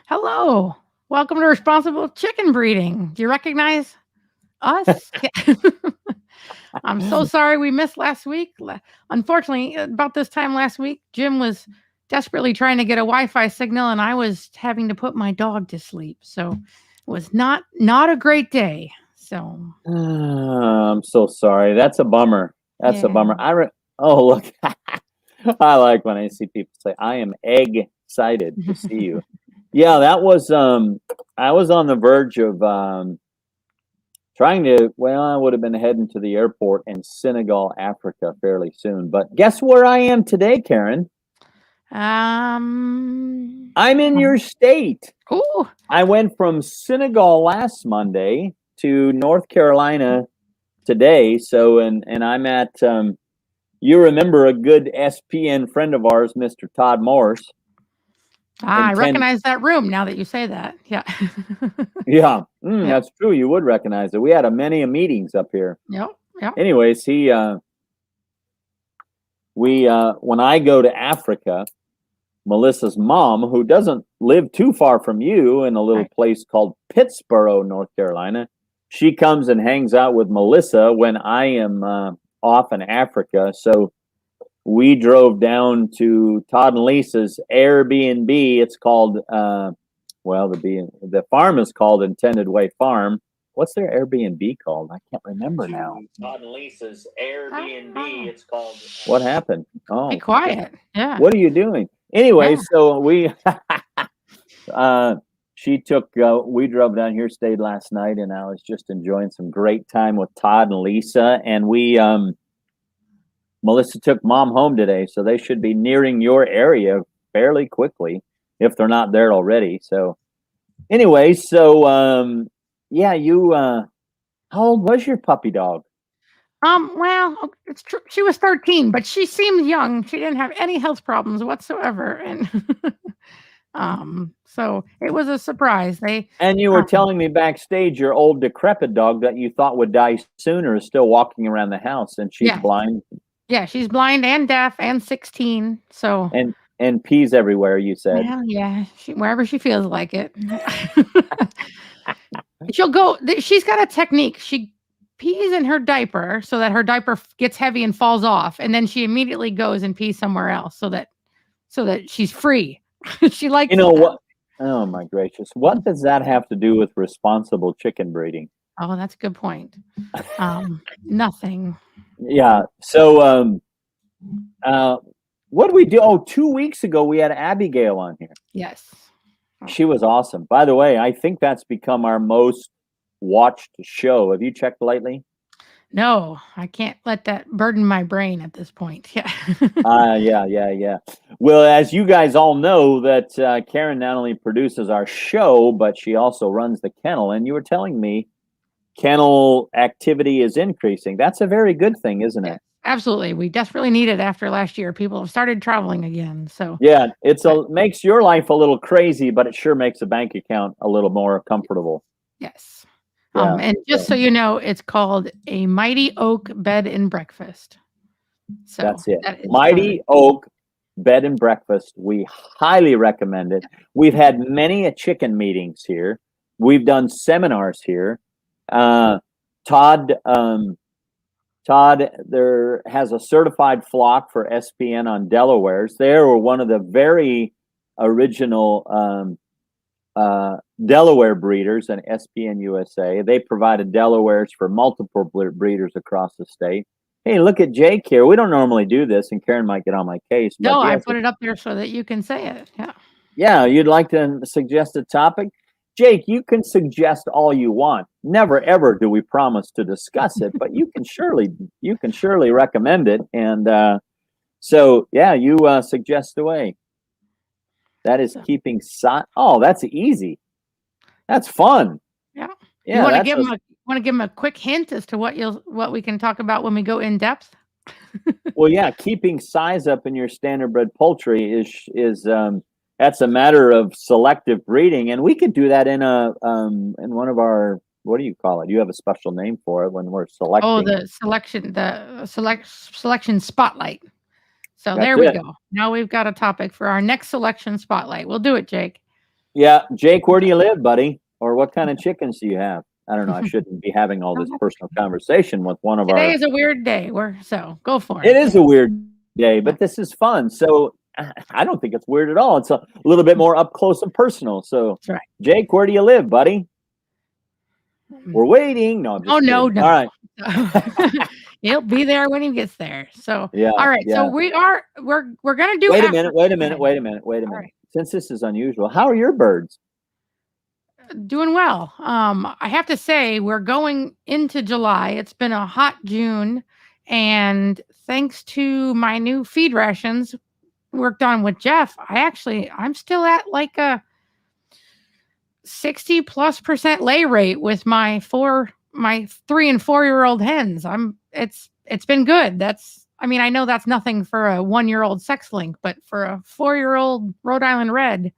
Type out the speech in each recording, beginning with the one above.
Hello. Welcome to Responsible Chicken Breeding. Do you recognize us? Yeah. I'm so sorry we missed last week. Unfortunately, about this time last week, Jim was desperately trying to get a Wi-Fi signal and I was having to put my dog to sleep. So it was not a great day. So I'm so sorry. That's a bummer. That's a yeah. bummer. Oh, look. I like when I see people say, "I am excited to see you." Yeah, that was I was on the verge of trying to, well, I would have been heading to the airport in Senegal, Africa fairly soon. But guess where I am today, Karen? I'm in your state. Oh, I went from Senegal last Monday to North Carolina today. So, and I'm at, you remember a good SPN friend of ours, Mr. Todd Morse. I recognize that room now that you say that. Yeah. Yeah, Yep. that's true. You would recognize it. We had many meetings up here. Yep. Yep. Anyways, when I go to Africa, Melissa's mom, who doesn't live too far from you in a little Right. place called Pittsboro, North Carolina, she comes and hangs out with Melissa when I am off in Africa. So we drove down to Todd and Lisa's Airbnb. It's called, the farm is called Intended Way Farm. What's their Airbnb called? I can't remember now. Todd and Lisa's Airbnb. It's called. What happened? Oh, be quiet. Yeah. What are you doing? Anyway, so we, we drove down here, stayed last night, and I was just enjoying some great time with Todd and Lisa. And Melissa took mom home today, so they should be nearing your area fairly quickly if they're not there already. So, anyway, yeah, how old was your puppy dog? Well, it's true. She was 13, but she seemed young. She didn't have any health problems whatsoever. And so it was a surprise. And you were telling me backstage your old decrepit dog that you thought would die sooner is still walking around the house, and she's blind. Yeah, she's blind and deaf and 16. So and pees everywhere, you said. Well, yeah, wherever she feels like it. She'll go. She's got a technique. She pees in her diaper so that her diaper gets heavy and falls off, and then she immediately goes and pees somewhere else so that she's free. She likes. You know what? Oh my gracious! What does that have to do with responsible chicken breeding? Oh, that's a good point. Nothing. Yeah. So, what did we do? Oh, 2 weeks ago we had Abigail on here. Yes. She was awesome. By the way, I think that's become our most watched show. Have you checked lately? No, I can't let that burden my brain at this point. Yeah. Yeah. Well, as you guys all know, that Karen not only produces our show, but she also runs the kennel. And you were telling me kennel activity is increasing. That's a very good thing, isn't it? Absolutely. We desperately need it after last year. People have started traveling again. So yeah, makes your life a little crazy, but it sure makes a bank account a little more comfortable. Yes. And just so you know, it's called a Mighty Oak Bed and Breakfast. So that's it. Mighty Oak Bed and Breakfast. We highly recommend it. We've had many chicken meetings here. We've done seminars here. Todd there has a certified flock for SPN on Delawares. They were one of the very original Delaware breeders in SPN USA. They provided Delawares for multiple breeders across the state. Hey, look at Jake here. We don't normally do this, and Karen might get on my case. No, I put it up there so that you can say it. Yeah. Yeah, you'd like to suggest a topic? Jake, you can suggest all you want. Never ever do we promise to discuss it, but you can surely recommend it. And so yeah, you suggest away. That is keeping Oh, that's easy. That's fun. Yeah. You want to give them a quick hint as to what we can talk about when we go in depth? Well, yeah, keeping size up in your standard bred poultry is that's a matter of selective breeding, and we could do that in one of our, what do you call it? You have a special name for it when we're selecting. Oh, the selection spotlight. So there we go. Now we've got a topic for our next selection spotlight. We'll do it, Jake. Yeah, Jake, where do you live, buddy? Or what kind of chickens do you have? I don't know. I shouldn't be having all this personal conversation with one of Today our. is a weird day. So go for It it. is Yeah. a weird day, Yeah. but this is fun. So I don't think it's weird at all. It's a little bit more up close and personal. So, That's right. Jake, where do you live, buddy? We're waiting. No, I'm Oh, just no, kidding. All right. no. He'll be there when he gets there. So, Yeah, all right. So yeah. we're gonna do Wait a Africa minute. Wait a minute. today. Wait a minute. Wait a All minute. right. Since this is unusual, how are your birds? Doing well. I have to say we're going into July. It's been a hot June, and thanks to my new feed rations worked on with Jeff, I'm still at like a 60+% lay rate with my 3 and 4-year-old hens. It's been good. I know that's nothing for a 1-year-old sex link, but for a 4-year-old Rhode Island Red,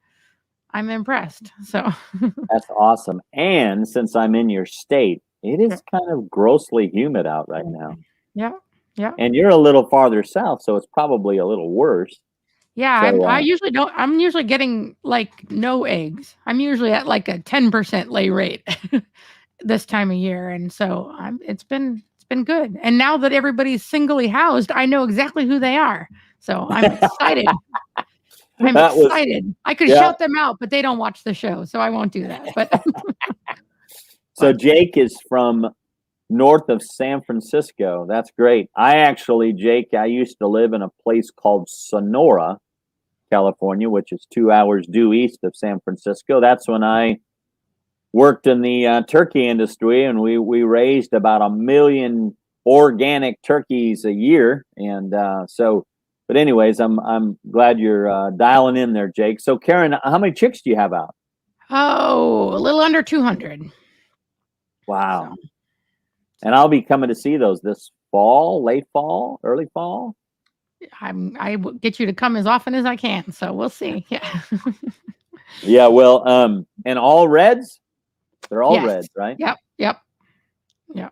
I'm impressed. So That's awesome. And since I'm in your state, it is kind of grossly humid out right now. yeah, yeah. And you're a little farther south, so it's probably a little worse. Yeah, So, I'm usually getting like no eggs. I'm usually at like a 10% lay rate this time of year. And so it's been good. And now that everybody's singly housed, I know exactly who they are. So I'm excited. I could shout them out, but they don't watch the show, so I won't do that. But so Jake is from north of San Francisco. That's great. Jake, I used to live in a place called Sonora, California, which is 2 hours due east of San Francisco. That's when I worked in the turkey industry, and we raised about 1 million organic turkeys a year. And but anyways, I'm glad you're dialing in there, Jake. So, Karen, how many chicks do you have out? a little under 200. Wow. So. And I'll be coming to see those this fall, late fall, early fall. I will get you to come as often as I can. So we'll see. Yeah. Yeah. Well, and all reds? They're all reds, right? Yep. Yep.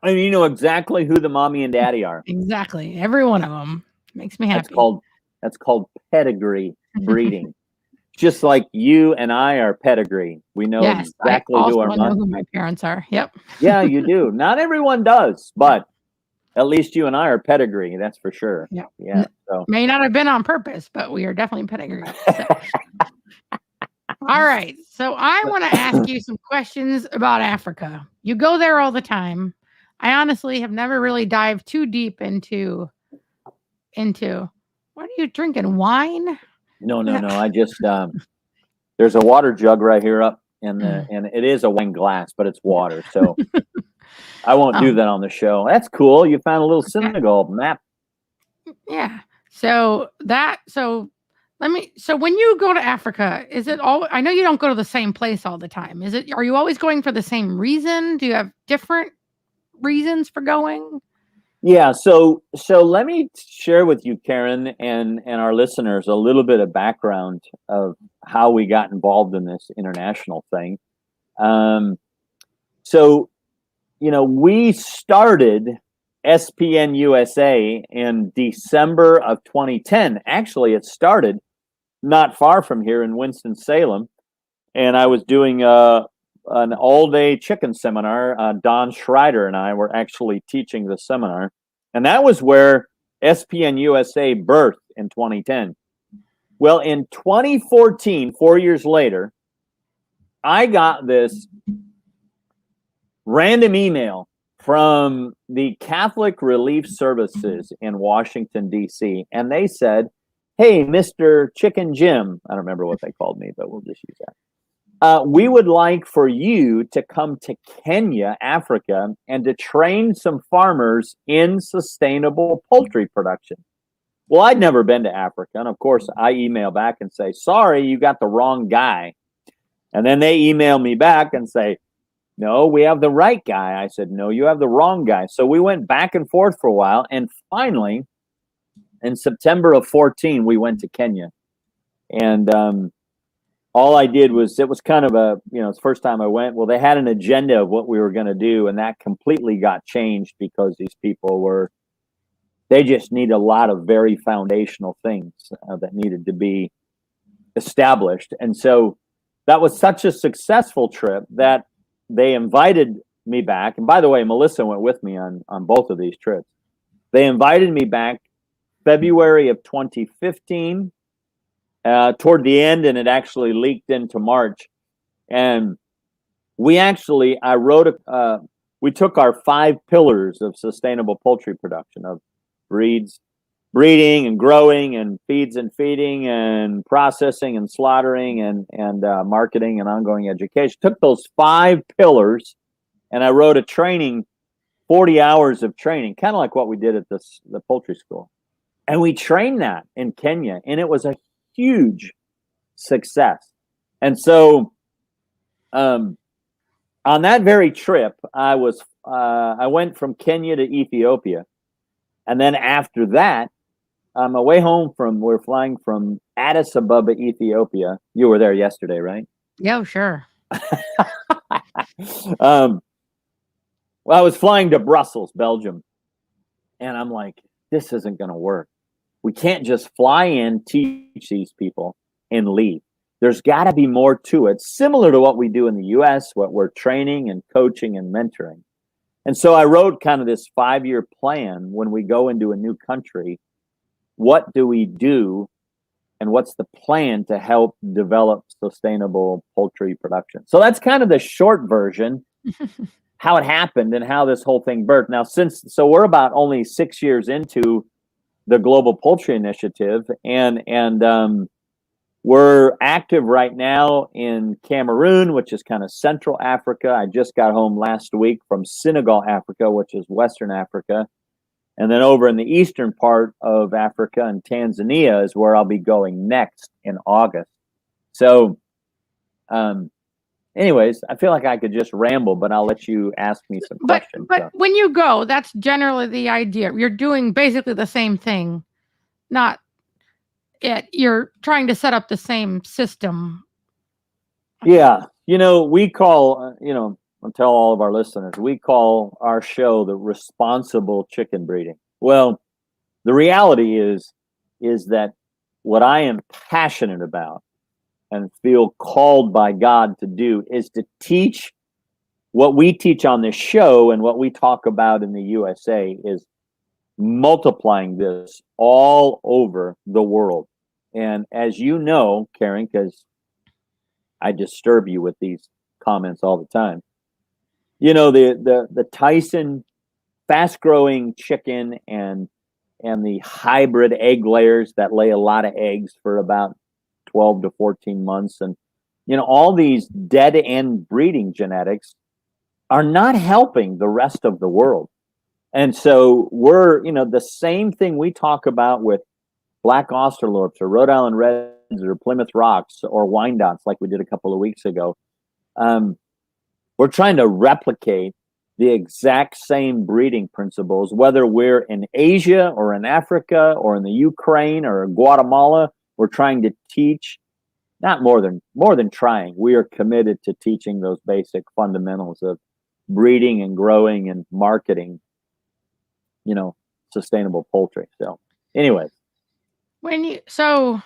And you know exactly who the mommy and daddy are. Exactly. Every one of them makes me happy. That's called pedigree breeding. Just like you and I are pedigree. We know exactly who our know who my parents are. Yep. Yeah, you do. Not everyone does, but at least you and I are pedigree. That's for sure. Yep. Yeah. So may not have been on purpose, but we are definitely pedigree. So. All right. So I want to ask you some questions about Africa. You go there all the time. I honestly have never really dived too deep into what are you drinking? Wine? No. I just there's a water jug right here up and it is a wine glass, but it's water. So I won't do that on the show. That's cool. You found a little Senegal map. Yeah. So when you go to Africa, is it all, I know you don't go to the same place all the time. Are you always going for the same reason? Do you have different reasons for going? Yeah. So let me share with you, Karen, and our listeners a little bit of background of how we got involved in this international thing. So, we started SPN USA in December of 2010. Actually, it started not far from here in Winston-Salem, and I was doing an all-day chicken seminar. Don Schreider and I were actually teaching the seminar, and that was where SPN USA birthed in 2010. Well, in 2014, 4 years later, I got this random email from the Catholic Relief Services in Washington, D.C., and they said, "Hey, Mr. Chicken Jim," I don't remember what they called me, but we'll just use that. "We would like for you to come to Kenya, Africa, and to train some farmers in sustainable poultry production." Well, I'd never been to Africa, and of course, I email back and say, "Sorry, you got the wrong guy." And then they email me back and say, "No, we have the right guy." I said, "No, you have the wrong guy." So we went back and forth for a while, and finally, in September of 14, we went to Kenya. And all I did was, it was kind of it's the first time I went. Well, they had an agenda of what we were going to do, and that completely got changed because these people they just need a lot of very foundational things that needed to be established. And so that was such a successful trip that they invited me back. And by the way, Melissa went with me on both of these trips. They invited me back February of 2015, toward the end, and it actually leaked into March. And we took our 5 pillars of sustainable poultry production, of breeding and growing and feeds and feeding and processing and slaughtering and marketing and ongoing education. Took those 5 pillars, and I wrote a training, 40 hours of training, kind of like what we did at the poultry school. And we trained that in Kenya, and it was a huge success. And so on that very trip, I went from Kenya to Ethiopia. And then after that, on my way home we're flying from Addis Ababa, Ethiopia. You were there yesterday, right? Yeah, sure. Well, I was flying to Brussels, Belgium. And I'm like, this isn't going to work. We can't just fly in, teach these people, and leave. There's got to be more to it, similar to what we do in the U.S., what we're training and coaching and mentoring. And so I wrote kind of this 5-year plan. When we go into a new country, what do we do, and what's the plan to help develop sustainable poultry production? So that's kind of the short version, how it happened and how this whole thing birthed. Now, so we're about only 6 years into the Global Poultry Initiative, and we're active right now in Cameroon, which is kind of Central Africa. I just got home last week from Senegal, Africa, which is Western Africa. And then over in the eastern part of Africa and Tanzania is where I'll be going next in August. So, anyways, I feel like I could just ramble, but I'll let you ask me some questions. But when you go, that's generally the idea. You're doing basically the same thing, not it. You're trying to set up the same system. Yeah. We call, I'll tell all of our listeners, we call our show the Responsible Chicken Breeding. Well, the reality is that what I am passionate about and feel called by God to do is to teach what we teach on this show, and what we talk about in the USA is multiplying this all over the world. And as you know, Karen, because I disturb you with these comments all the time, the Tyson fast-growing chicken and the hybrid egg layers that lay a lot of eggs for about 12 to 14 months, and all these dead-end breeding genetics are not helping the rest of the world. And so we're, the same thing we talk about with Black Australorps or Rhode Island Reds or Plymouth Rocks or Wyandottes, like we did a couple of weeks ago. We're trying to replicate the exact same breeding principles, whether we're in Asia or in Africa or in the Ukraine or Guatemala. We're trying to teach, not more than trying. We are committed to teaching those basic fundamentals of breeding and growing and marketing, sustainable poultry. So, anyways. So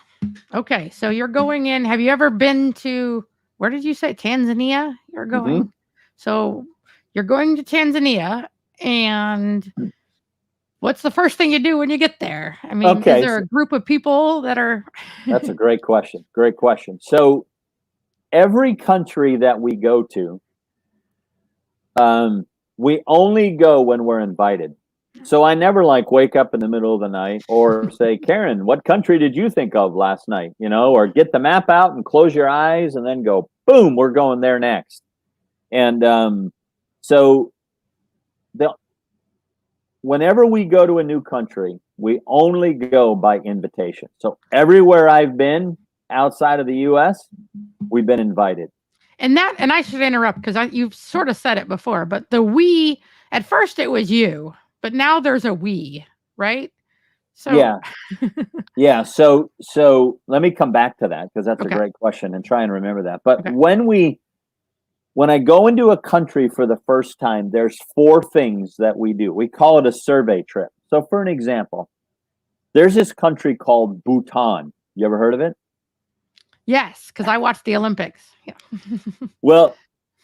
you're going in. Have you ever been to, where did you say, Tanzania? You're going. Mm-hmm. So you're going to Tanzania, and what's the first thing you do when you get there? I mean, is there a group of people that are? That's a great question. Great question. So every country that we go to, we only go when we're invited. So I never wake up in the middle of the night or say, Karen, what country did you think of last night? Or get the map out and close your eyes and then go, boom, we're going there next. And so whenever we go to a new country, we only go by invitation. So everywhere I've been outside of the U.S., we've been invited. And I should interrupt because you've sort of said it before, but the we, at first it was you, but now there's a we, right? So yeah. So let me come back to that, because that's a great question, and try and remember that. But when I go into a country for the first time, there's 4 things that we do. We call it a survey trip. So for an example, there's this country called Bhutan. You ever heard of it? Yes, because I watched the Olympics. Yeah. Well,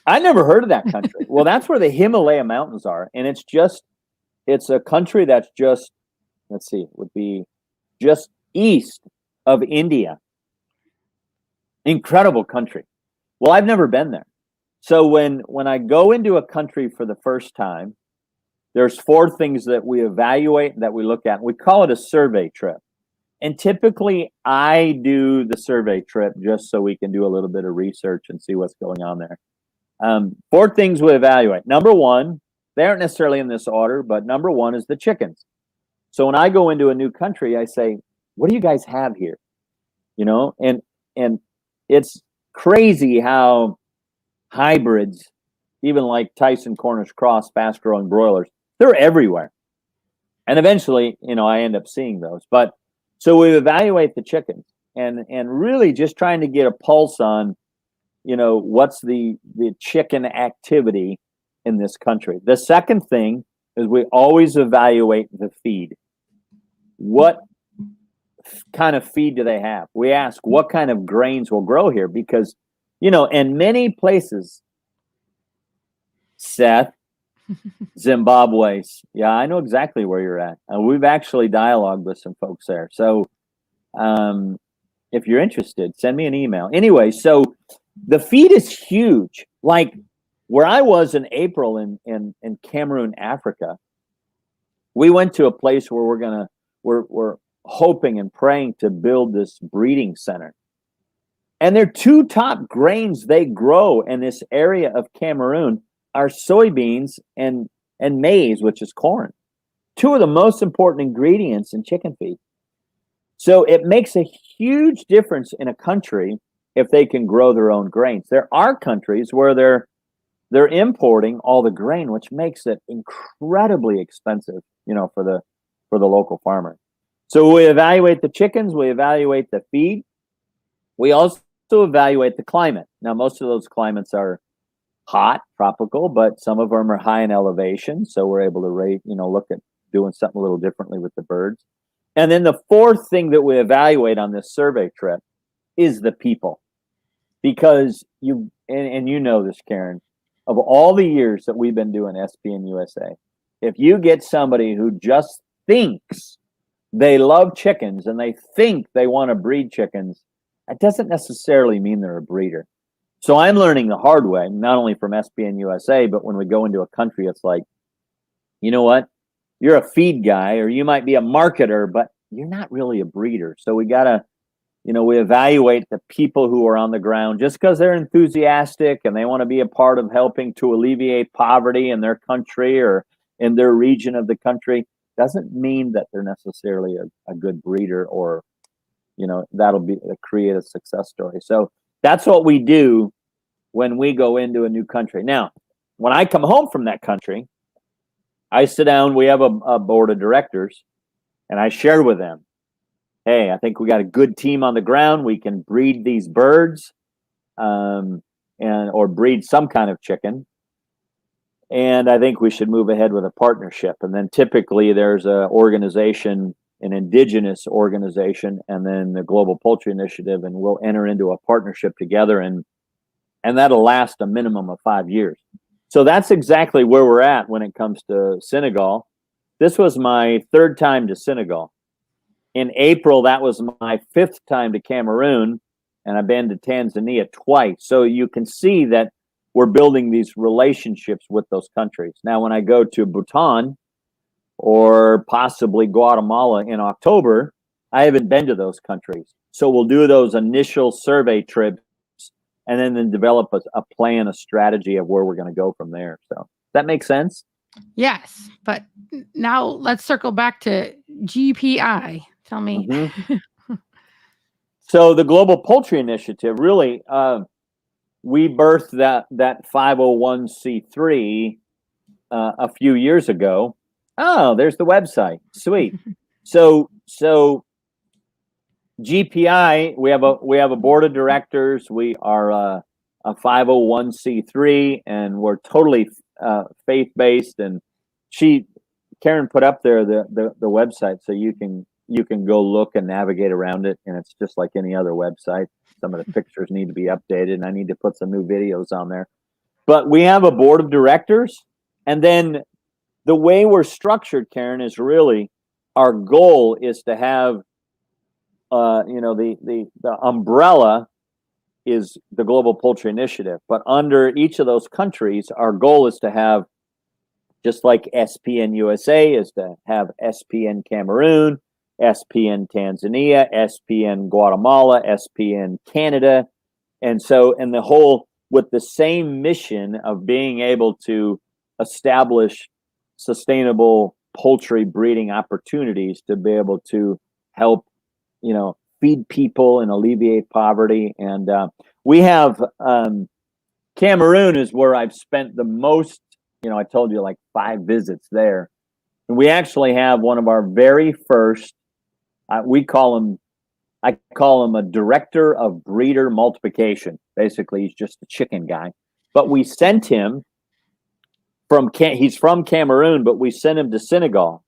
I never heard of that country. Well, that's where the Himalaya Mountains are, and it's a country that's just, let's see, it would be just east of India. Incredible country. Well, I've never been there. So when I go into a country for the first time, there's 4 things that we evaluate, that we look at. We call it a survey trip. And typically I do the survey trip just so we can do a little bit of research and see what's going on there. 4 things we evaluate. Number 1, they aren't necessarily in this order, but number 1 is the chickens. So when I go into a new country, I say, what do you guys have here? You know, and it's crazy how hybrids, even like Tyson Cornish Cross, fast growing broilers, they're everywhere. And eventually, you know, I end up seeing those. But so we evaluate the chickens and really just trying to get a pulse on, you know, what's the chicken activity in this country. The second thing is we always evaluate the feed. What kind of feed do they have? We ask what kind of grains will grow here, because, you know, in many places, Seth, Zimbabwe's, yeah, I know exactly where you're at. We've actually dialogued with some folks there. So if you're interested, send me an email. Anyway, so the feed is huge. Like where I was in April in Cameroon, Africa, we went to a place where we're hoping and praying to build this breeding center. And their 2 top grains they grow in this area of Cameroon are soybeans and maize, which is corn. 2 of the most important ingredients in chicken feed. So it makes a huge difference in a country if they can grow their own grains. There are countries where they're importing all the grain, which makes it incredibly expensive, you know, for the local farmer. So we evaluate the chickens, we evaluate the feed. We also evaluate the climate. Now, most of those climates are hot, tropical, but some of them are high in elevation. So we're able to rate, you know, look at doing something a little differently with the birds. And then the 4th thing that we evaluate on this survey trip is the people. Because you know this, Karen, of all the years that we've been doing SPN USA, if you get somebody who just thinks they love chickens and they think they want to breed chickens, that doesn't necessarily mean they're a breeder. So I'm learning the hard way, not only from SPN USA, but when we go into a country, it's like, you know what? You're a feed guy, or you might be a marketer, but you're not really a breeder. So we got to, you know, we evaluate the people who are on the ground. Just because they're enthusiastic and they want to be a part of helping to alleviate poverty in their country or in their region of the country doesn't mean that they're necessarily a good breeder, or, you know, that'll be create a success story. So that's what we do when we go into a new country. Now, when I come home from that country, I sit down, we have a board of directors, and I share with them, hey, I think we got a good team on the ground. We can breed these birds or breed some kind of chicken. And I think we should move ahead with a partnership. And then typically there's an organization, an indigenous organization, and then the Global Poultry Initiative, and we'll enter into a partnership together, and that'll last a minimum of 5 years. So that's exactly where we're at when it comes to Senegal. This was my 3rd time to Senegal. In April, that was my 5th time to Cameroon, and I've been to Tanzania twice. So you can see that we're building these relationships with those countries. Now, when I go to Bhutan or possibly Guatemala in October, I haven't been to those countries. So we'll do those initial survey trips and then develop a plan, a strategy of where we're going to go from there. So that makes sense? Yes, but now let's circle back to GPI. Tell me. Mm-hmm. So the Global Poultry Initiative, really, we birthed that 501c3 a few years ago. Oh, there's the website. Sweet. So GPI, we have a board of directors. We are a 501c3, and we're totally faith-based. And Karen put up there the website, so you can go look and navigate around it, and it's just like any other website. some of the pictures need to be updated, and I need to put some new videos on there. But we have a board of directors, and then the way we're structured, Karen, is really our goal is to have, the umbrella is the Global Poultry Initiative, but under each of those countries, our goal is to have, just like SPN USA is to have SPN Cameroon, SPN Tanzania, SPN Guatemala, SPN Canada, and the whole with the same mission of being able to establish sustainable poultry breeding opportunities to be able to help, feed people and alleviate poverty. And we have Cameroon is where I've spent the most. I told you, like 5 visits there. And we actually have one of our very first, I call him a director of breeder multiplication. Basically, he's just a chicken guy. But we sent him he's from Cameroon, but we sent him to Senegal.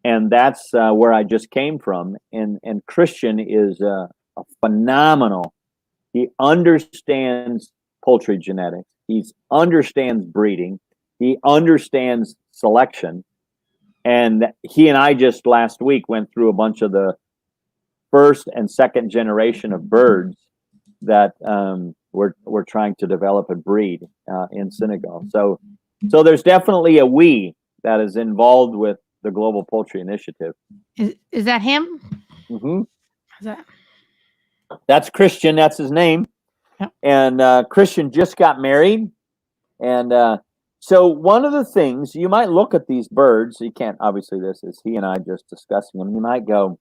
And that's where I just came from. And Christian is a phenomenal. He understands poultry genetics. He understands breeding. He understands selection. And he and I just last week went through a bunch of the first and second generation of birds that we're trying to develop and breed in Senegal. So there's definitely a we that is involved with the Global Poultry Initiative. Is that him? Mm-hmm. That's Christian. That's his name. Yep. And Christian just got married. And so one of the things, you might look at these birds, you can't, obviously this is he and I just discussing them, you might go,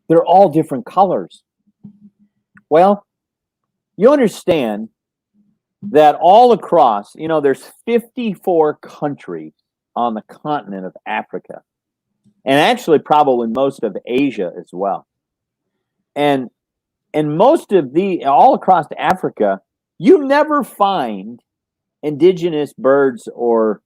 they're all different colors. Well, you understand that all across, there's 54 countries on the continent of Africa, and actually probably most of Asia as well. And most of all across Africa, you never find indigenous birds or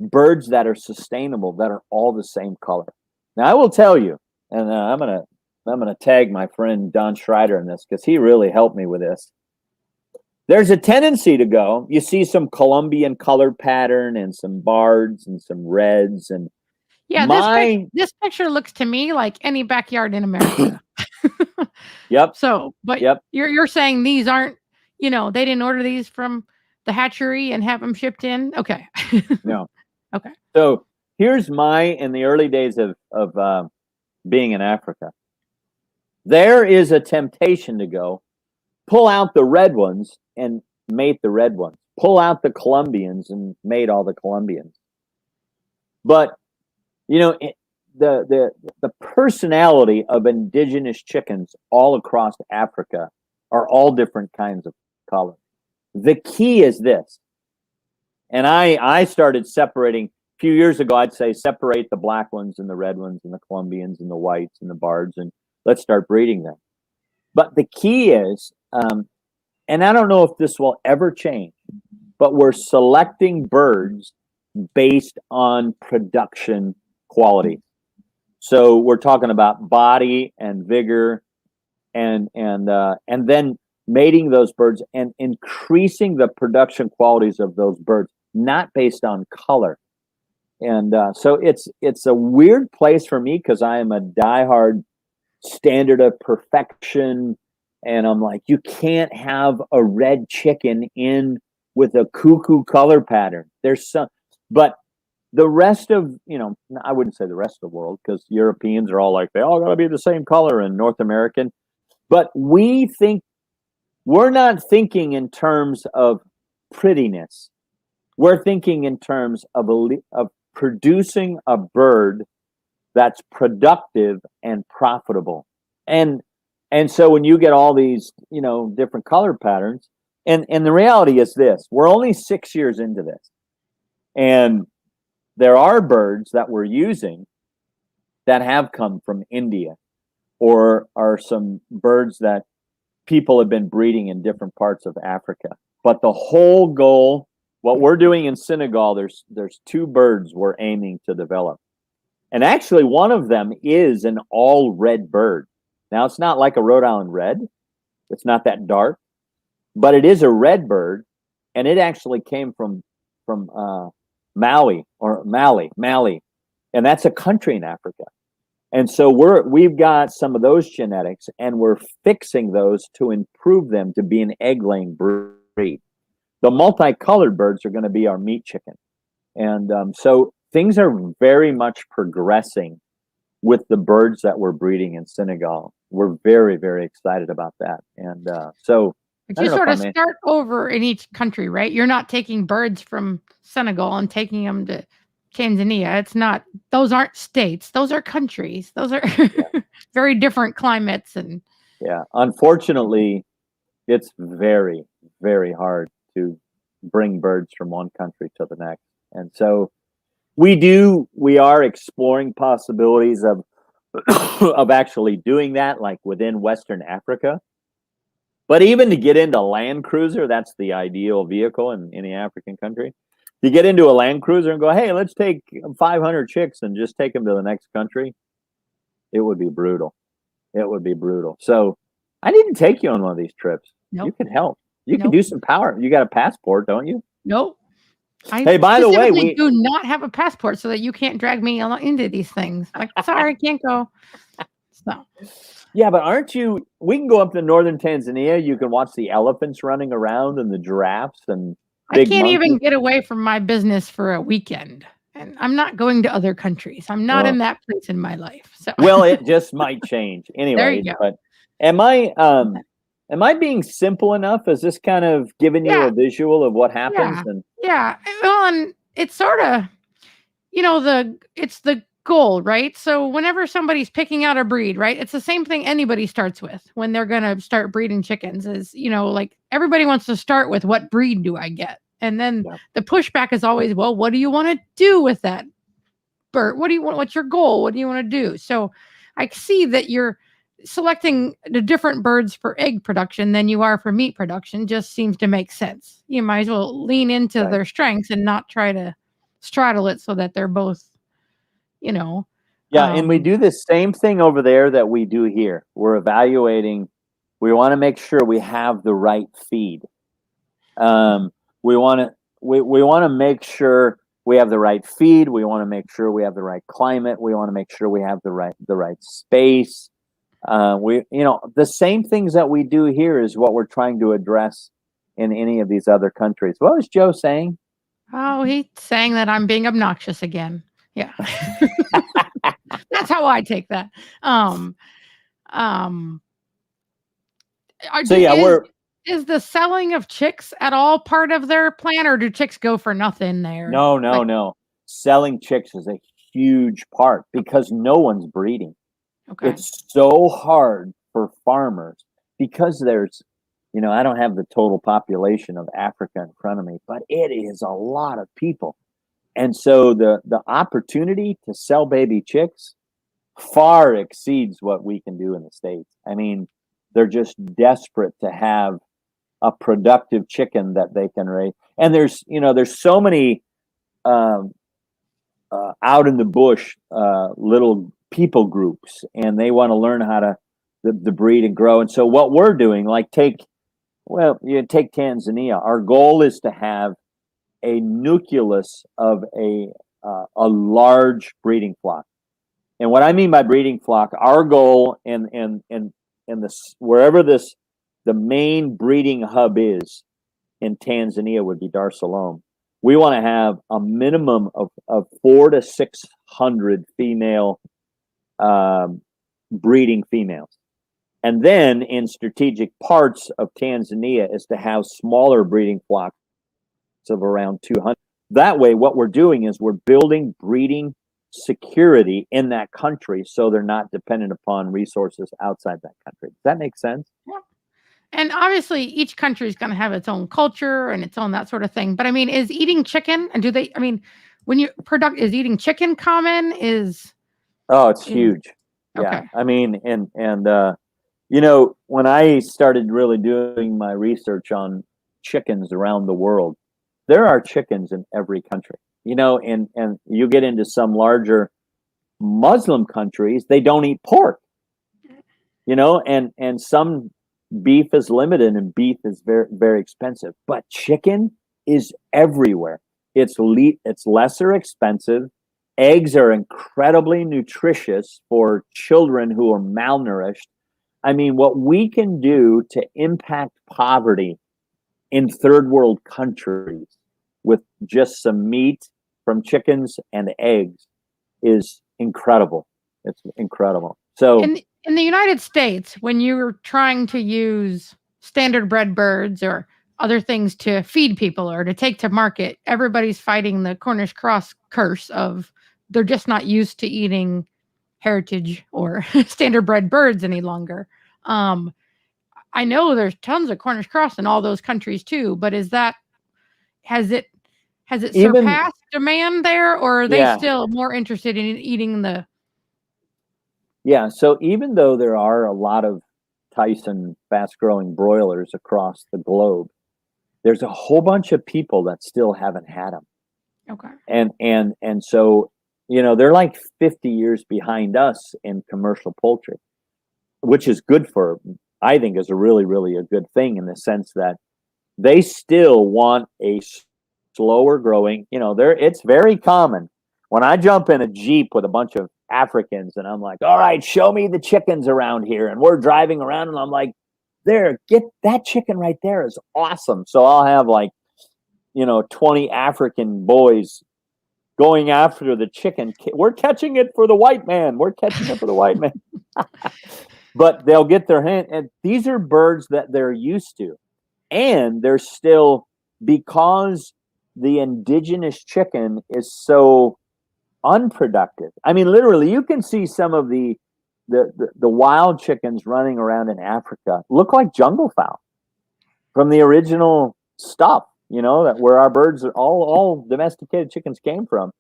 birds that are sustainable that are all the same color. Now, I will tell you, and I'm gonna tag my friend Don Schreider in this because he really helped me with this. There's a tendency to go, you see some Colombian color pattern and some bards and some reds and this picture looks to me like any backyard in America. Yep. So, but yep. You're saying these aren't, they didn't order these from the hatchery and have them shipped in? Okay. No. Okay. So here's in the early days of being in Africa. There is a temptation to go pull out the red ones and mate the red ones. Pull out the Colombians and mate all the Colombians. But the personality of indigenous chickens all across Africa are all different kinds of color. The key is this, and I started separating a few years ago. I'd say separate the black ones and the red ones and the Colombians and the whites and the bards, and let's start breeding them. But the key is, and I don't know if this will ever change, but we're selecting birds based on production quality. So we're talking about body and vigor, and then mating those birds and increasing the production qualities of those birds, not based on color. And so it's a weird place for me because I am a diehard standard of perfection, and I'm like, you can't have a red chicken in with a cuckoo color pattern. There's some, but the rest of, I wouldn't say the rest of the world because Europeans are all like, they all got to be the same color, and North American. But we're not thinking in terms of prettiness. We're thinking in terms of producing a bird that's productive and profitable. And so when you get all these, different color patterns, and the reality is this, we're only 6 years into this. And there are birds that we're using that have come from India, or are some birds that people have been breeding in different parts of Africa. But the whole goal, what we're doing in Senegal, there's 2 birds we're aiming to develop. And actually one of them is an all red bird. Now it's not like a Rhode Island red, It's not that dark, but it is a red bird, and it actually came from Mali, and that's a country in Africa. And so we've got some of those genetics, and we're fixing those to improve them to be an egg-laying breed. The multicolored birds are going to be our meat chicken, and so things are very much progressing with the birds that we're breeding in Senegal. We're very, very excited about that, and so. But you sort of start over in each country, right? You're not taking birds from Senegal and taking them to Tanzania. It's not, those aren't states, those are countries. Those are very different climates. And yeah, unfortunately, it's very, very hard to bring birds from one country to the next. And so we are exploring possibilities of of actually doing that, like within Western Africa. But even to get into Land Cruiser, that's the ideal vehicle in any African country. To get into a Land Cruiser and go, hey, let's take 500 chicks and just take them to the next country, it would be brutal. It would be brutal. So I need to take you on one of these trips. Nope. You can help. You can do some power. You got a passport, don't you? Nope. Hey, by the way, we do not have a passport so that you can't drag me into these things. Like, sorry, can't go. So. Yeah, but aren't you? We can go up to northern Tanzania. You can watch the elephants running around and the giraffes and big I can't monkeys. even get away from my business for a weekend, and I'm not going to other countries. I'm not in that place in my life. So well, it just might change anyway. There you go. But am I being simple enough? Is this kind of giving you a visual of what happens? Yeah. Well, and it's sort of, it's the goal, right? So whenever somebody's picking out a breed, right, it's the same thing anybody starts with when they're going to start breeding chickens is, like everybody wants to start with what breed do I get? And then the pushback is always, well, what do you want to do with that bird? What do you want? What's your goal? What do you want to do? So I see that you're selecting the different birds for egg production than you are for meat production. Just seems to make sense. You might as well lean into their strengths and not try to straddle it so that they're both, and we do the same thing over there that we do here. We're evaluating. We want to make sure we have the right feed. We want to make sure we have the right feed. We want to make sure we have the right climate. We want to make sure we have the right space. The same things that we do here is what we're trying to address in any of these other countries. What was Joe saying? Oh, he's saying that I'm being obnoxious again. Yeah. That's how I take that. Is the selling of chicks at all part of their plan, or do chicks go for nothing there? No. Selling chicks is a huge part because no one's breeding. Okay. It's so hard for farmers because there's, I don't have the total population of Africa in front of me, but it is a lot of people. And so the opportunity to sell baby chicks far exceeds what we can do in the States. I mean, they're just desperate to have a productive chicken that they can raise. And there's so many out in the bush little people groups, and they want to learn how to the breed and grow. And so what we're doing, take Tanzania. Our goal is to have a nucleus of a large breeding flock. And what I mean by breeding flock, our goal in this wherever the main breeding hub is in Tanzania would be Dar es Salaam. We want to have a minimum of 400 to 600 female breeding females. And then in strategic parts of Tanzania is to have smaller breeding flocks of around 200. That way, what we're doing is we're building breeding security in that country so they're not dependent upon resources outside that country. Does that make sense? Yeah. And obviously, each country is going to have its own culture and its own that sort of thing. But I mean, is eating chicken and when you is eating chicken common? It's huge. Yeah. Okay. I mean, and when I started really doing my research on chickens around the world, there are chickens in every country. And you get into some larger Muslim countries, they don't eat pork. And some beef is limited and beef is very, very expensive, but chicken is everywhere. It's lesser expensive. Eggs are incredibly nutritious for children who are malnourished. I mean, what we can do to impact poverty in third world countries with just some meat from chickens and eggs is incredible. It's incredible. So in the United States, when you're trying to use standard bred birds or other things to feed people or to take to market, everybody's fighting the Cornish cross curse of they're just not used to eating heritage or standard bred birds any longer. I know there's tons of Cornish cross in all those countries too, but has it even surpassed demand there, or are they yeah, still more interested in eating the? yeah. So even though there are a lot of Tyson fast growing broilers across the globe, there's a whole bunch of people that still haven't had them. Okay. And so, they're like 50 years behind us in commercial poultry, which is good for, I think is a really, really a good thing in the sense that they still want a slower growing, it's very common when I jump in a Jeep with a bunch of Africans and I'm like, all right, show me the chickens around here. And we're driving around and I'm like, there, get that chicken right there is awesome. So I'll have like, 20 African boys going after the chicken. We're catching it for the white man. We're catching it for the white man. But they'll get their hand. And these are birds that they're used to. And they're still, because the indigenous chicken is so unproductive. I mean, literally, you can see some of the wild chickens running around in Africa look like jungle fowl from the original stuff, that where our birds are all domesticated chickens came from.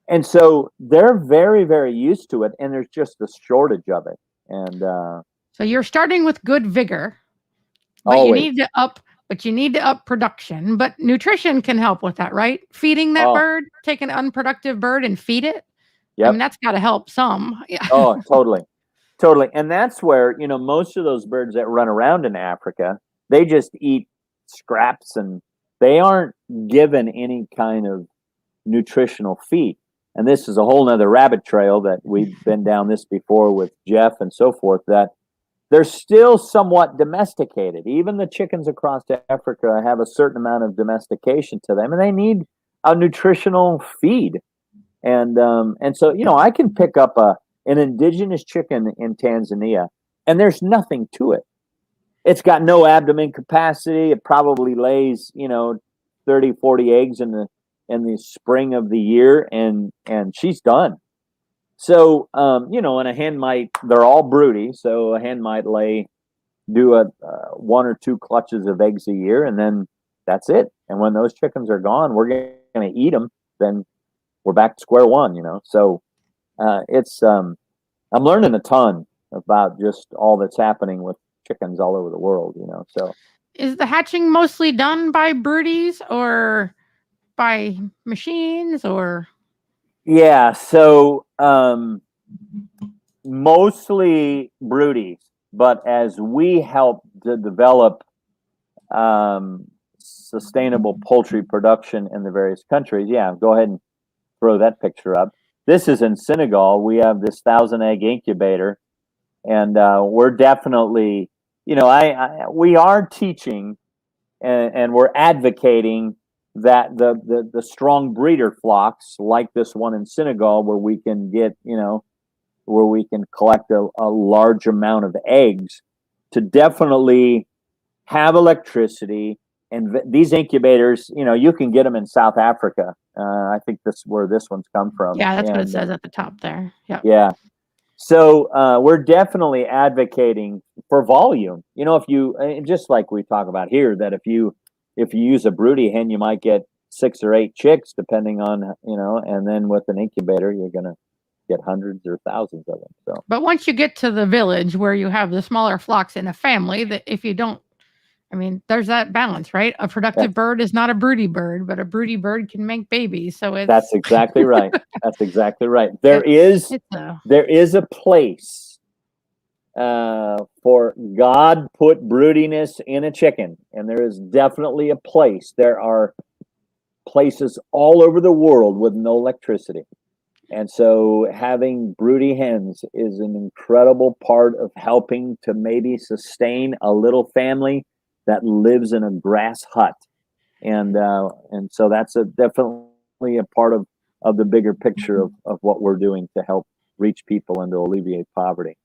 And so they're very, very used to it, and there's just a shortage of it. And so you're starting with good vigor, but always. you need to up production. But nutrition can help with that, right? Feeding that bird, take an unproductive bird and feed it. Yep. I mean, that's got to help some. Yeah. Oh, totally. Totally. And that's where, most of those birds that run around in Africa, they just eat scraps and they aren't given any kind of nutritional feed. And this is a whole nother rabbit trail that we've been down this before with Jeff and so forth, that they're still somewhat domesticated. Even the chickens across Africa have a certain amount of domestication to them, and they need a nutritional feed. And so, I can pick up an indigenous chicken in Tanzania, and there's nothing to it. It's got no abdomen capacity. It probably lays, 30, 40 eggs in the spring of the year, and she's done. So, and a hen they're all broody. So a hen might do a 1 or 2 clutches of eggs a year, and then that's it. And when those chickens are gone, we're going to eat them. Then we're back to square one, So, I'm learning a ton about just all that's happening with chickens all over the world, So, is the hatching mostly done by broodies or by machines or? Yeah, so mostly broodies, but as we help to develop sustainable poultry production in the various countries, yeah, go ahead and throw that picture up. This is in Senegal. We have this 1,000-egg incubator, and we're definitely, we are teaching and we're advocating that the strong breeder flocks like this one in Senegal, where we can get, where we can collect a large amount of eggs, to definitely have electricity. And these incubators, you can get them in South Africa. I think that's where this one's come from. Yeah, that's what it says at the top there. Yeah. Yeah. So we're definitely advocating for volume. If you, just like we talk about here, that if you use a broody hen, you might get 6 or 8 chicks, depending on, and then with an incubator, you're going to get hundreds or thousands of them. So, but once you get to the village where you have the smaller flocks in a family, that if you don't, I mean, there's that balance, right? A productive bird is not a broody bird, but a broody bird can make babies. So that's exactly right. That's exactly right. There is a place For God put broodiness in a chicken, and there is definitely a place. There are places all over the world with no electricity. And so having broody hens is an incredible part of helping to maybe sustain a little family that lives in a grass hut. And so that's definitely a part of the bigger picture of what we're doing to help reach people and to alleviate poverty.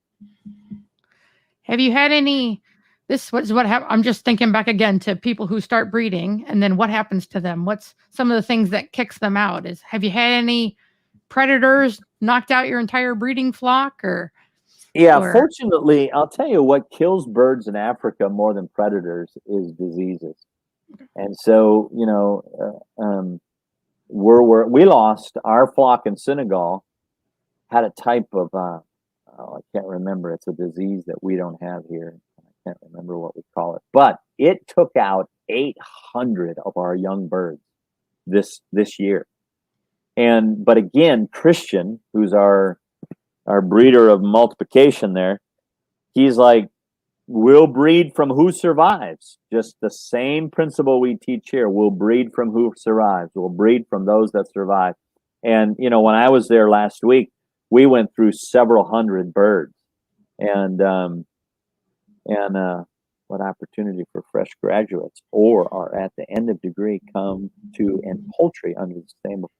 Have you had any? This was what happened. I'm just thinking back again to people who start breeding, and then what happens to them? What's some of the things that kicks them out? Have you had any predators knocked out your entire breeding flock, or? Yeah, fortunately, I'll tell you what kills birds in Africa more than predators is diseases. And so, we lost our flock in Senegal had a type of I can't remember. It's a disease that we don't have here. I can't remember what we call it, but it took out 800 of our young birds this year. But again, Christian, who's our breeder of multiplication there, he's like, we'll breed from who survives. Just the same principle we teach here. We'll breed from who survives. We'll breed from those that survive. And, when I was there last week, we went through several hundred birds. And what opportunity for fresh graduates or are at the end of degree come to in poultry under the sustainable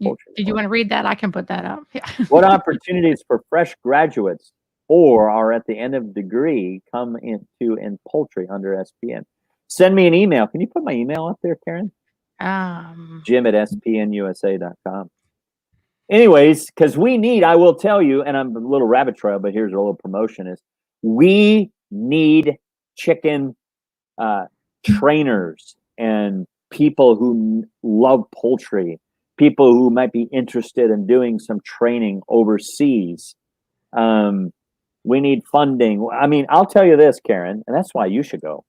poultry. Did you want to read that? I can put that up. Yeah. What opportunities for fresh graduates or are at the end of degree come into in poultry under SPN? Send me an email. Can you put my email up there, Karen? Jim at spnusa.com. Anyways, because I will tell you, and I'm a little rabbit trail, but here's a little promotion is we need chicken trainers and people who love poultry, people who might be interested in doing some training overseas. We need funding. I mean, I'll tell you this, Karen, and that's why you should go.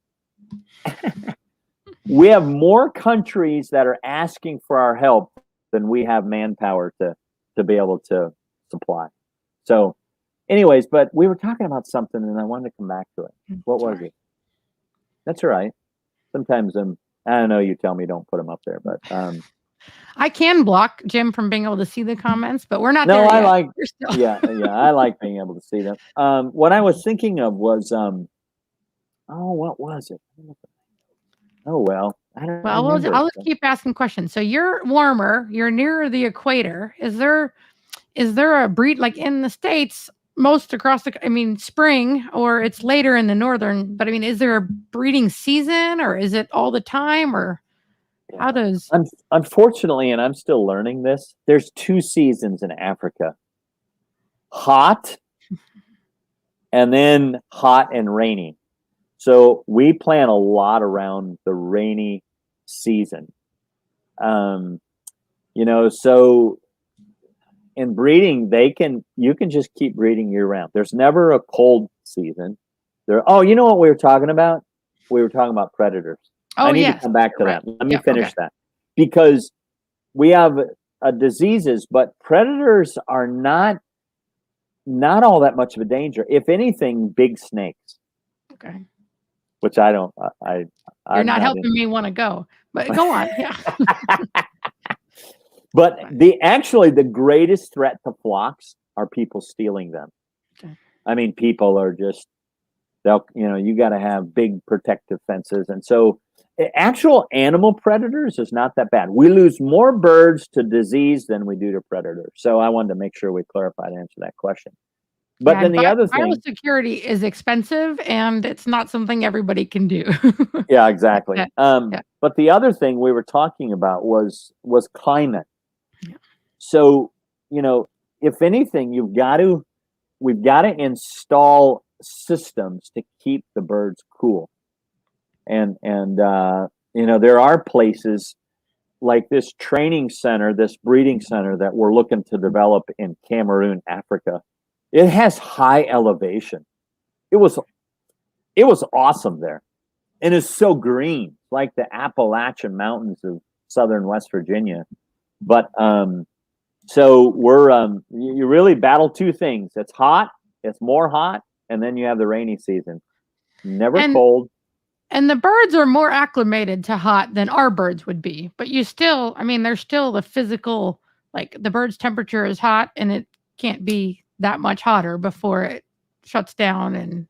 We have more countries that are asking for our help than we have manpower to be able to supply. So anyways, but we were talking about something and I wanted to come back to it. What was it? That's all right. Sometimes I don't know, you tell me don't put them up there, but I can block Jim from being able to see the comments, but we're not no, there yet. I like I like being able to see them. What I was thinking of was what was it? Oh well. I'll just keep asking questions. So you're warmer, you're nearer the equator. Is there a breed like in the States, most across spring, or it's later in the northern, but is there a breeding season or is it all the time or how does? Unfortunately, and I'm still learning this, there's 2 seasons in Africa. Hot and then hot and rainy. So we plan a lot around the rainy season. So in breeding, you can just keep breeding year round. There's never a cold season. You know what we were talking about? We were talking about predators. I need to come back to that. Let me finish that. Because we have diseases, but predators are not all that much of a danger. If anything, big snakes. Okay. Which I don't. You're not helping me want to go, but go on. Yeah. But the greatest threat to flocks are people stealing them. Okay. I mean, people are just you got to have big protective fences, and so actual animal predators is not that bad. We lose more birds to disease than we do to predators. So I wanted to make sure we clarified and answer that question. But then the other thing, biosecurity is expensive and it's not something everybody can do. Yeah, exactly. But the other thing we were talking about was climate. Yeah. So, if anything, we've got to install systems to keep the birds cool. And there are places like this training center, this breeding center that we're looking to develop in Cameroon, Africa. It has high elevation. It was awesome there. And it's so green, like the Appalachian Mountains of southern West Virginia. But so we're you really battle 2 things. It's hot, it's more hot, and then you have the rainy season. Never And cold. and the birds are more acclimated to hot than our birds would be. But you still, I mean, there's still the physical, like the bird's temperature is hot and it can't be that much hotter before it shuts down. And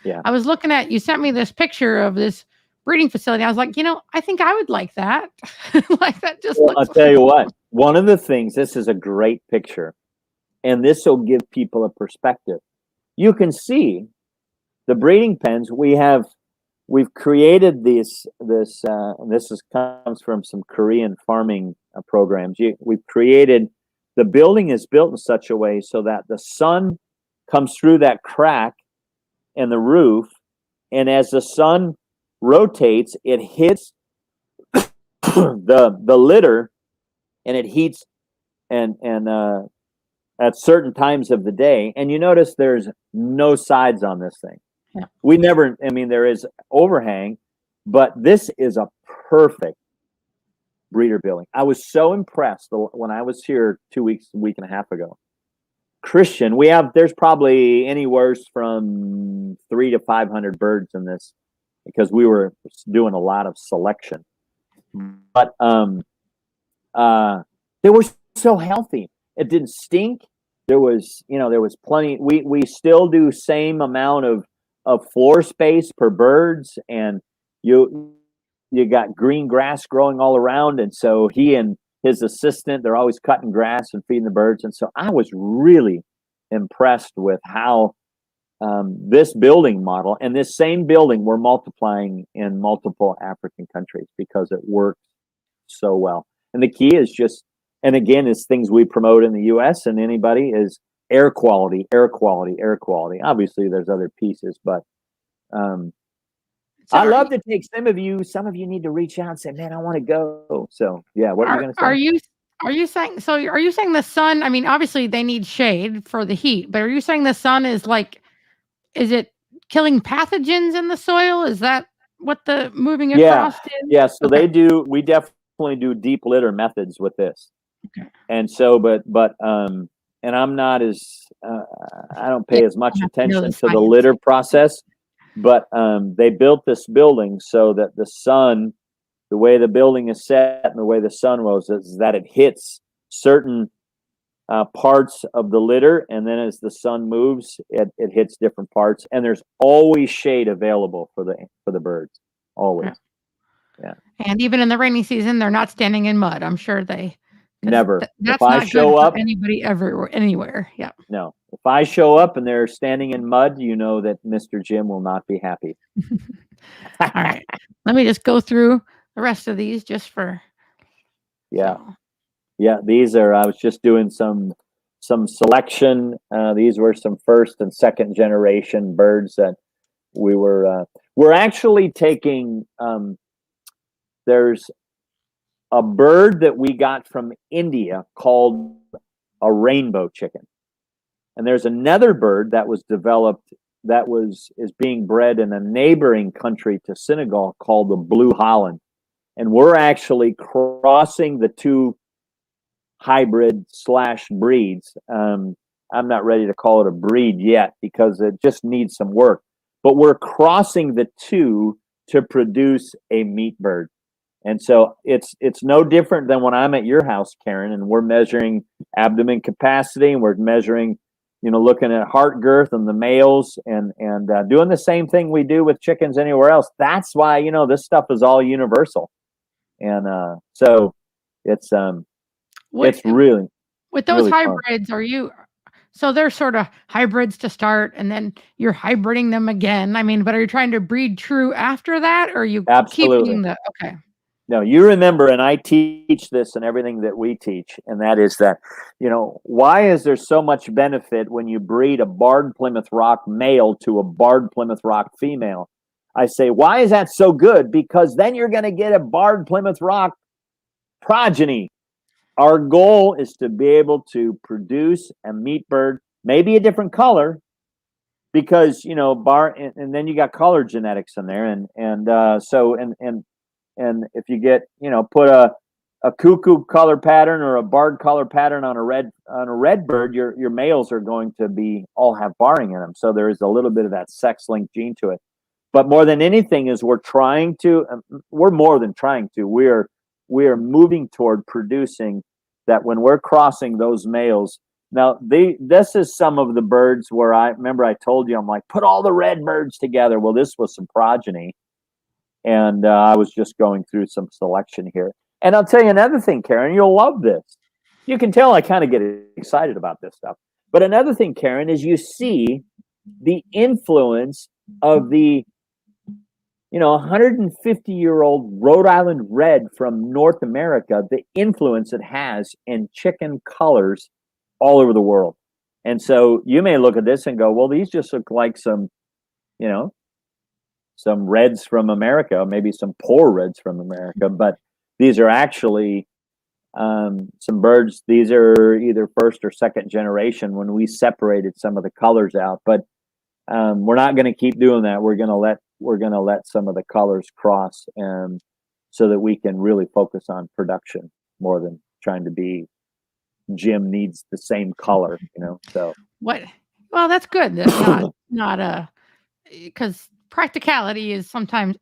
Yeah. I was looking at, you sent me this picture of this breeding facility. I was like, I think I would like that. Like that just Well, I'll looks tell you what, one of the things, this is a great picture, and this will give people a perspective. You can see the breeding pens. We've created this comes from some Korean farming programs. We've created, the building is built in such a way so that the sun comes through that crack in the roof, and as the sun rotates, it hits the litter, and it heats and at certain times of the day. And you notice there's no sides on this thing. Yeah. We never, I mean, there is overhang, but this is a perfect breeder building. I was so impressed when I was here a week and a half ago. Christian, there's probably anywhere from 300 to 500 birds in this, because we were doing a lot of selection. But they were so healthy. It didn't stink. There was plenty. We still do same amount of floor space per birds, and you got green grass growing all around. And so he and his assistant, they're always cutting grass and feeding the birds. And so I was really impressed with how this building model, and this same building we're multiplying in multiple African countries because it works so well. And the key is just, and again, it's things we promote in the US and anybody, is air quality, air quality, air quality. Obviously there's other pieces, but I love to take some of you need to reach out and say, man, I want to go. So yeah, what are you going to say? Are you saying the sun, I mean, obviously they need shade for the heat, but are you saying the sun is is it killing pathogens in the soil? Is that what the moving across is? Yeah. So Okay. we definitely do deep litter methods with this. Okay. And so, and I'm not as, I don't pay as much attention to the litter process, but they built this building so that the sun, the way the building is set and the way the sun was, is that it hits certain parts of the litter, and then as the sun moves, it hits different parts, and there's always shade available for the birds, always. Yeah. And even in the rainy season, they're not standing in mud. I'm sure they never. That's if I not show good up, for anybody anywhere. Yeah. No. If I show up and they're standing in mud, you know that Mr. Jim will not be happy. All right. Let me just go through the rest of these just for. Yeah. So. Yeah. These are, I was just doing some selection. These were some first and second generation birds that we're actually taking, there's a bird that we got from India called a rainbow chicken. And there's another bird that was developed that is being bred in a neighboring country to Senegal called the Blue Holland. And we're actually crossing the two hybrid / breeds. I'm not ready to call it a breed yet because it just needs some work. But we're crossing the two to produce a meat bird. And so it's no different than when I'm at your house, Karen, and we're measuring abdomen capacity, and we're measuring, looking at heart girth and the males, and doing the same thing we do with chickens anywhere else. That's why, this stuff is all universal. And so it's really, with those really hybrids, fun. So they're sort of hybrids to start, and then you're hybriding them again. I mean, but are you trying to breed true after that, or are you keeping okay? No, you remember, and I teach this in everything that we teach, and that is that, why is there so much benefit when you breed a Barred Plymouth Rock male to a Barred Plymouth Rock female? I say, why is that so good? Because then you're going to get a Barred Plymouth Rock progeny. Our goal is to be able to produce a meat bird, maybe a different color, because, and then you got color genetics in there, and if you get, put a cuckoo color pattern or a barred color pattern on a red bird, your males are going to be all have barring in them. So there is a little bit of that sex linked gene to it. But more than anything is we're more than trying to, we are moving toward producing that when we're crossing those males. Now this is some of the birds where I remember I told you, I'm like, put all the red birds together. Well, this was some progeny. And I was just going through some selection here. And I'll tell you another thing, Karen, you'll love this. You can tell I kind of get excited about this stuff. But another thing, Karen, is you see the influence of the 150-year-old Rhode Island red from North America, the influence it has in chicken colors all over the world. And so you may look at this and go, well, these just look like some reds from America, maybe some poor reds from America, but these are actually some birds. These are either first or second generation when we separated some of the colors out, but we're not going to keep doing that. We're going to let some of the colors cross, and so that we can really focus on production more than trying to be Jim needs the same color, so what? Well, that's good. That's not because practicality is sometimes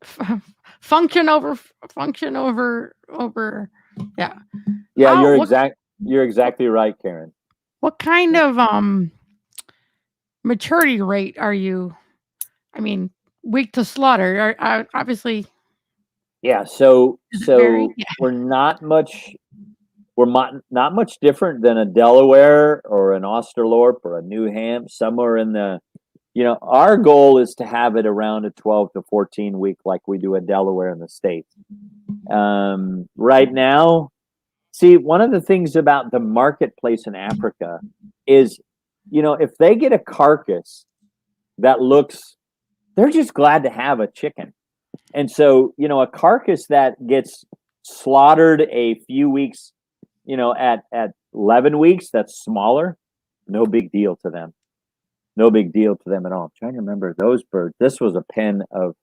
function over. Yeah. You're exactly right, Karen. What kind of maturity rate are you? I mean, week to slaughter. Obviously. Yeah. So Yeah. we're not much. We're not much different than a Delaware or an Australorp or a New Ham. Somewhere in the, our goal is to have it around a 12 to 14 week, like we do a Delaware in the States. Right now, see, one of the things about the marketplace in Africa is, if they get a carcass that looks, they're just glad to have a chicken. And so, a carcass that gets slaughtered a few weeks, at 11 weeks, that's smaller, no big deal to them. No big deal to them at all. I'm trying to remember those birds. This was a pen of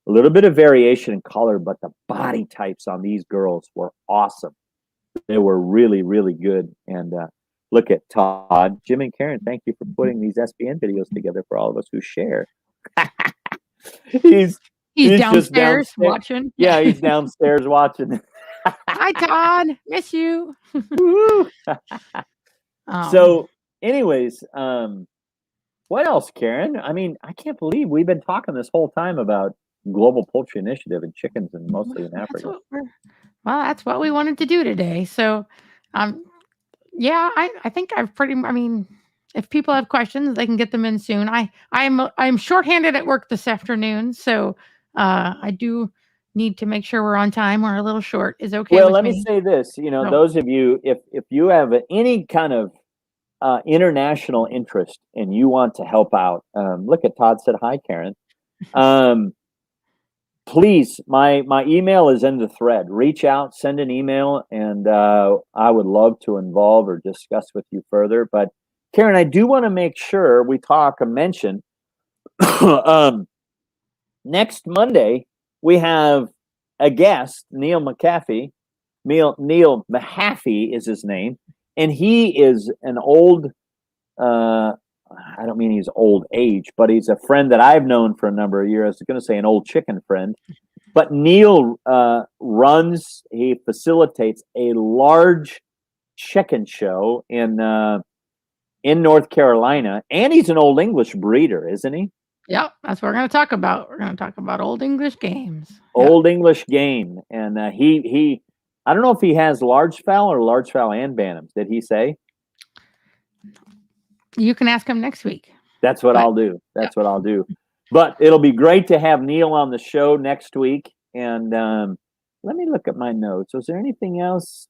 a little bit of variation in color, but the body types on these girls were awesome. They were really, really good. And look at Todd, Jim, and Karen. Thank you for putting these SBN videos together for all of us who share. He's downstairs watching. Yeah, he's downstairs watching. Hi, Todd. Miss you. So, anyways, what else, Karen? I mean, I can't believe we've been talking this whole time about Global Poultry Initiative and chickens, and mostly in Africa. That's what we wanted to do today. So, yeah, I think if people have questions, they can get them in soon. I'm shorthanded at work this afternoon, so I do need to make sure we're on time. We're a little short. Is okay. Well, let me say this. Those of you, if you have any kind of international interest and you want to help out, look at Todd said hi, Karen. Please, my email is in the thread. Reach out, send an email, and I would love to involve or discuss with you further. But Karen, I do want to make sure we mention next Monday we have a guest, Neil Mahaffey. Neil Mahaffey is his name, and he is an old. I don't mean he's old age, but he's a friend that I've known for a number of years. I was going to say an old chicken friend, but Neil he facilitates a large chicken show in North Carolina, and he's an Old English breeder, isn't he? Yep, that's what we're going to talk about. We're going to talk about Old English games. Old English game, and he I don't know if he has large fowl and bantams. Did he say? You can ask him next week. That's what I'll do. What I'll do. But it'll be great to have Neil on the show next week. And let me look at my notes. Was there anything else?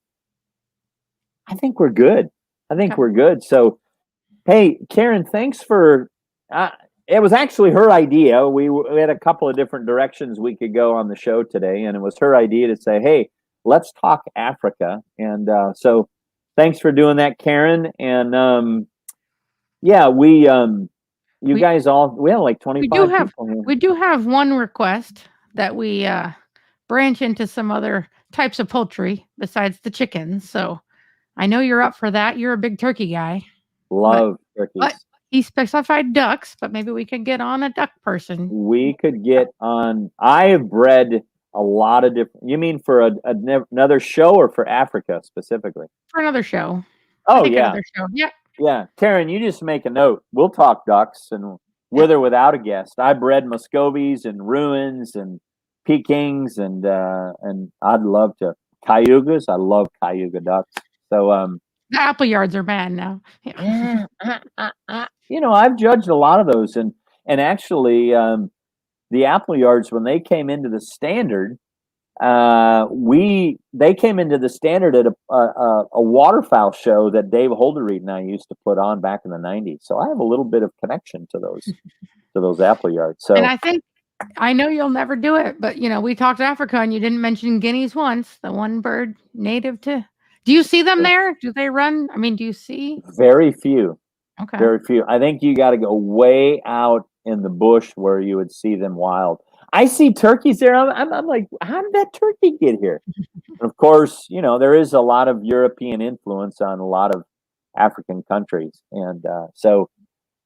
I think we're good. We're good. So, hey, Karen, thanks for. It was actually her idea. We had a couple of different directions we could go on the show today, and it was her idea to say, "Hey, let's talk Africa." And so, thanks for doing that, Karen. And yeah, we have like 25 people here. We do have one request that we branch into some other types of poultry besides the chickens. So I know you're up for that. You're a big turkey guy. Love But turkeys. he specified ducks, but maybe we could get on a duck person We could get on. I have bred a lot of different. You mean for another show or for Africa specifically? for another show. I Oh think yeah, another show. Yep. yeah. Karen, you just make a note. We'll talk ducks and with or without a guest. I bred Muscovies and Ruins and Pekings and I'd love to Cayugas. I love Cayuga ducks. So The apple yards are banned now. Yeah. you know, I've judged a lot of those and actually the apple yards when they came into the standard, they came into the standard at a waterfowl show that Dave Holderreed and I used to put on back in the 90s. So I have a little bit of connection to those apple yards. So And I know you'll never do it, but we talked Africa and you didn't mention guineas once, the one bird native to. Do you see them there? Do they run? I mean, do you see? very few. Okay. Very few. I think you got to go way out in the bush where you would see them wild. I see turkeys there. I'm like, how did that turkey get here? And of course, there is a lot of European influence on a lot of African countries. And so,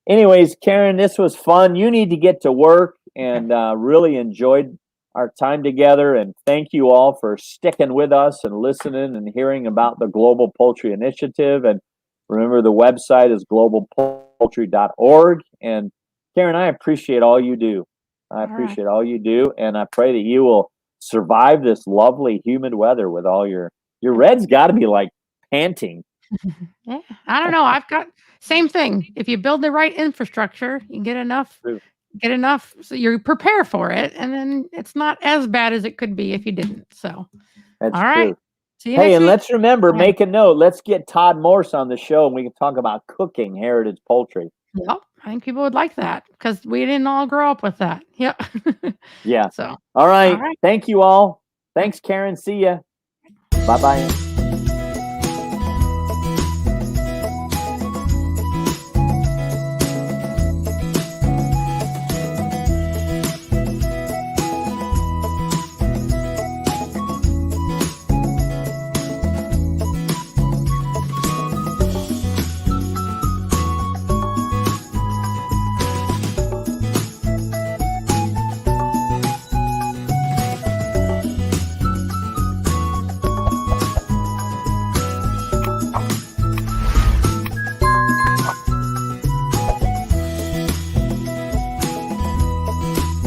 anyways, Karen, this was fun. You need to get to work and really enjoyed our time together. And thank you all for sticking with us and listening and hearing about the Global Poultry Initiative. And remember, the website is globalpoultry.org. And Karen, I appreciate all you do. I appreciate all you do. And I pray that you will survive this lovely humid weather with all your red's got to be like panting. Yeah. I don't know. I've got same thing. If you build the right infrastructure, you get enough so you prepare for it. And then it's not as bad as it could be if you didn't. So, That's all right. true. See you Hey, next and week. let's remember, make a note. Let's get Todd Morse on the show and we can talk about cooking heritage poultry. Well, I think people would like that because we didn't all grow up with that. Yep. Yeah. So, All right. Thank you all. Thanks, Karen. See ya. Bye-bye.